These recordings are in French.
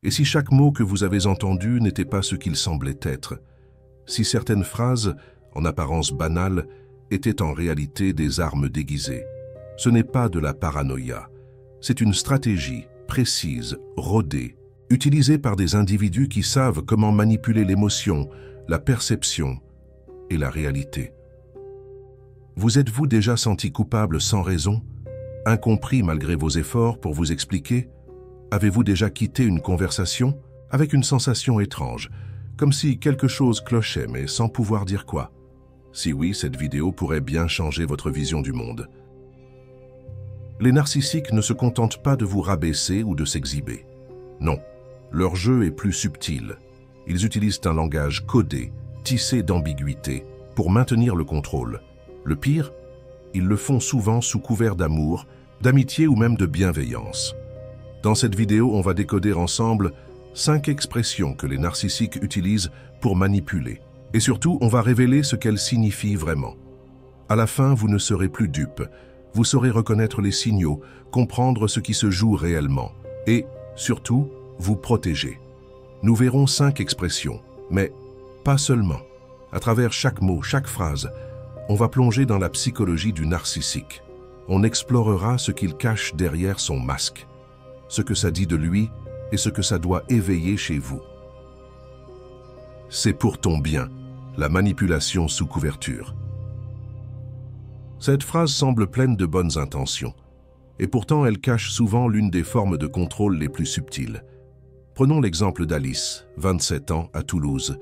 Et si chaque mot que vous avez entendu n'était pas ce qu'il semblait être? Si certaines phrases, en apparence banales, étaient en réalité des armes déguisées? Ce n'est pas de la paranoïa. C'est une stratégie précise, rodée, utilisée par des individus qui savent comment manipuler l'émotion, la perception et la réalité. Vous êtes-vous déjà senti coupable sans raison, incompris malgré vos efforts pour vous expliquer? Avez-vous déjà quitté une conversation avec une sensation étrange, comme si quelque chose clochait mais sans pouvoir dire quoi? Si oui, cette vidéo pourrait bien changer votre vision du monde. Les narcissiques ne se contentent pas de vous rabaisser ou de s'exhiber. Non, leur jeu est plus subtil. Ils utilisent un langage codé, tissé d'ambiguïté, pour maintenir le contrôle. Le pire, ils le font souvent sous couvert d'amour, d'amitié ou même de bienveillance. Dans cette vidéo, on va décoder ensemble 5 expressions que les narcissiques utilisent pour manipuler. Et surtout, on va révéler ce qu'elles signifient vraiment. À la fin, vous ne serez plus dupe. Vous saurez reconnaître les signaux, comprendre ce qui se joue réellement. Et, surtout, vous protéger. Nous verrons 5 expressions, mais pas seulement. À travers chaque mot, chaque phrase, on va plonger dans la psychologie du narcissique. On explorera ce qu'il cache derrière son masque, ce que ça dit de lui et ce que ça doit éveiller chez vous. C'est pour ton bien, la manipulation sous couverture. Cette phrase semble pleine de bonnes intentions, et pourtant elle cache souvent l'une des formes de contrôle les plus subtiles. Prenons l'exemple d'Alice, 27 ans, à Toulouse.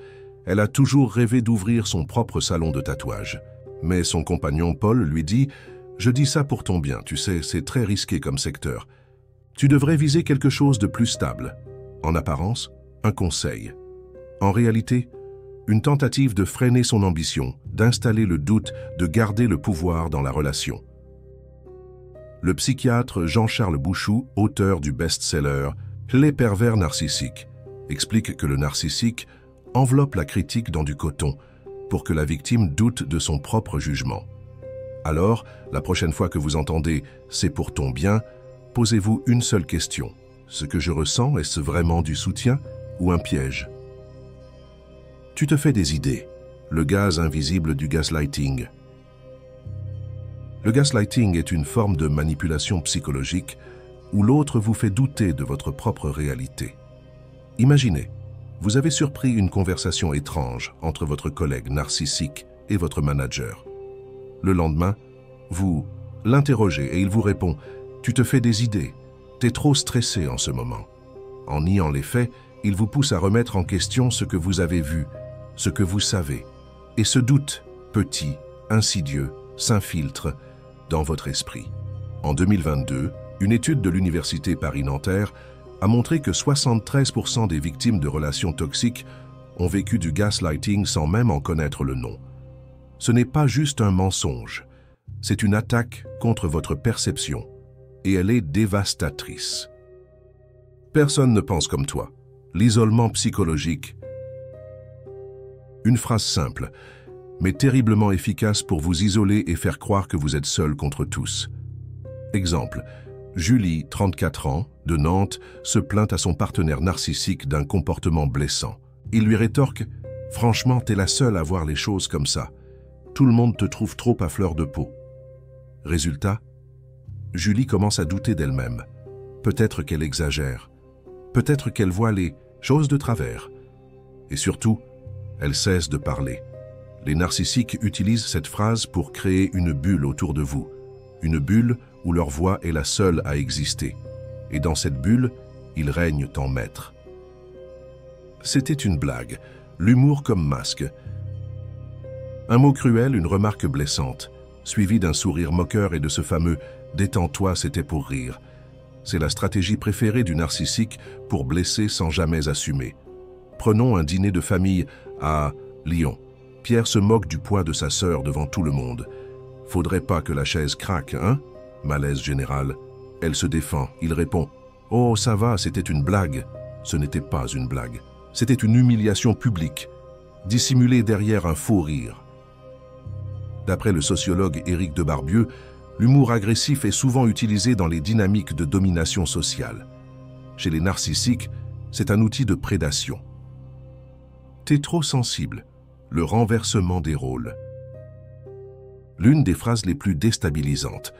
Elle a toujours rêvé d'ouvrir son propre salon de tatouage. Mais son compagnon Paul lui dit « Je dis ça pour ton bien, tu sais, c'est très risqué comme secteur. Tu devrais viser quelque chose de plus stable. » En apparence, un conseil. En réalité, une tentative de freiner son ambition, d'installer le doute, de garder le pouvoir dans la relation. Le psychiatre Jean-Charles Bouchoux, auteur du best-seller « Les pervers narcissiques », explique que le narcissique enveloppe la critique dans du coton pour que la victime doute de son propre jugement. Alors, la prochaine fois que vous entendez « c'est pour ton bien », posez-vous une seule question. Ce que je ressens, est-ce vraiment du soutien ou un piège? Tu te fais des idées. Le gaz invisible du gaslighting. Le gaslighting est une forme de manipulation psychologique où l'autre vous fait douter de votre propre réalité. Imaginez, vous avez surpris une conversation étrange entre votre collègue narcissique et votre manager. Le lendemain, vous l'interrogez et il vous répond « Tu te fais des idées, t'es trop stressé en ce moment ». En niant les faits, il vous pousse à remettre en question ce que vous avez vu, ce que vous savez. Et ce doute, petit, insidieux, s'infiltre dans votre esprit. En 2022, une étude de l'Université Paris-Nanterre a montré que 73% des victimes de relations toxiques ont vécu du gaslighting sans même en connaître le nom. Ce n'est pas juste un mensonge, c'est une attaque contre votre perception, et elle est dévastatrice. Personne ne pense comme toi. L'isolement psychologique. Une phrase simple, mais terriblement efficace pour vous isoler et faire croire que vous êtes seul contre tous. Exemple, Julie, 34 ans, de Nantes, se plaint à son partenaire narcissique d'un comportement blessant. Il lui rétorque « Franchement, t'es la seule à voir les choses comme ça. Tout le monde te trouve trop à fleur de peau. » Résultat, Julie commence à douter d'elle-même. Peut-être qu'elle exagère. Peut-être qu'elle voit les choses de travers. Et surtout, elle cesse de parler. Les narcissiques utilisent cette phrase pour créer une bulle autour de vous. Une bulle où leur voix est la seule à exister. Et dans cette bulle, ils règnent en maîtres. C'était une blague, l'humour comme masque. Un mot cruel, une remarque blessante, suivi d'un sourire moqueur et de ce fameux « détends-toi, c'était pour rire ». C'est la stratégie préférée du narcissique pour blesser sans jamais assumer. Prenons un dîner de famille à Lyon. Pierre se moque du poids de sa sœur devant tout le monde. Faudrait pas que la chaise craque, hein? Malaise général. Elle se défend. Il répond « Oh, ça va, c'était une blague. » Ce n'était pas une blague. C'était une humiliation publique, dissimulée derrière un faux rire. D'après le sociologue Éric Debarbieu, l'humour agressif est souvent utilisé dans les dynamiques de domination sociale. Chez les narcissiques, c'est un outil de prédation. T'es trop sensible, le renversement des rôles. L'une des phrases les plus déstabilisantes,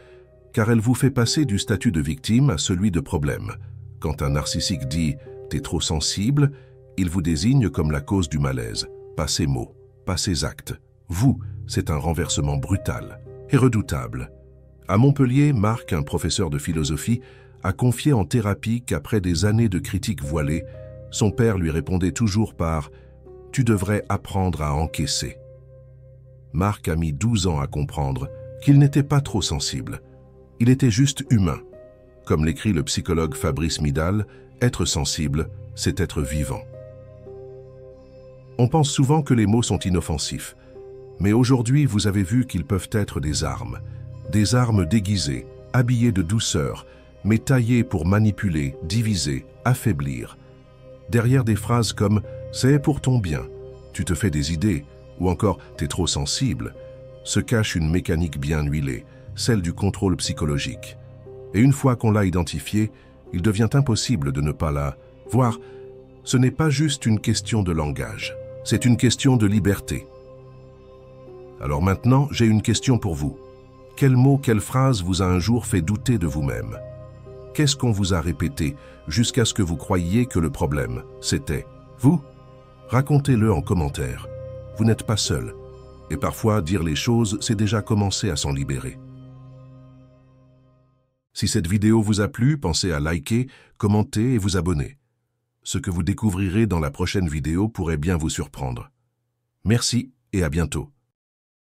car elle vous fait passer du statut de victime à celui de problème. Quand un narcissique dit « t'es trop sensible », il vous désigne comme la cause du malaise, pas ses mots, pas ses actes. Vous, c'est un renversement brutal et redoutable. À Montpellier, Marc, un professeur de philosophie, a confié en thérapie qu'après des années de critiques voilées, son père lui répondait toujours par « tu devrais apprendre à encaisser ». Marc a mis 12 ans à comprendre qu'il n'était pas trop sensible. Il était juste humain. Comme l'écrit le psychologue Fabrice Midal, être sensible, c'est être vivant. On pense souvent que les mots sont inoffensifs, mais aujourd'hui vous avez vu qu'ils peuvent être des armes déguisées, habillées de douceur, mais taillées pour manipuler, diviser, affaiblir. Derrière des phrases comme « c'est pour ton bien »,« tu te fais des idées » ou encore « t'es trop sensible », se cache une mécanique bien huilée, celle du contrôle psychologique. Et une fois qu'on l'a identifiée, il devient impossible de ne pas la voir. Ce n'est pas juste une question de langage, c'est une question de liberté. Alors maintenant, j'ai une question pour vous. Quel mot, quelle phrase vous a un jour fait douter de vous-même? Qu'est-ce qu'on vous a répété jusqu'à ce que vous croyiez que le problème, c'était vous? Racontez-le en commentaire. Vous n'êtes pas seul. Et parfois, dire les choses, c'est déjà commencer à s'en libérer. Si cette vidéo vous a plu, pensez à liker, commenter et vous abonner. Ce que vous découvrirez dans la prochaine vidéo pourrait bien vous surprendre. Merci et à bientôt.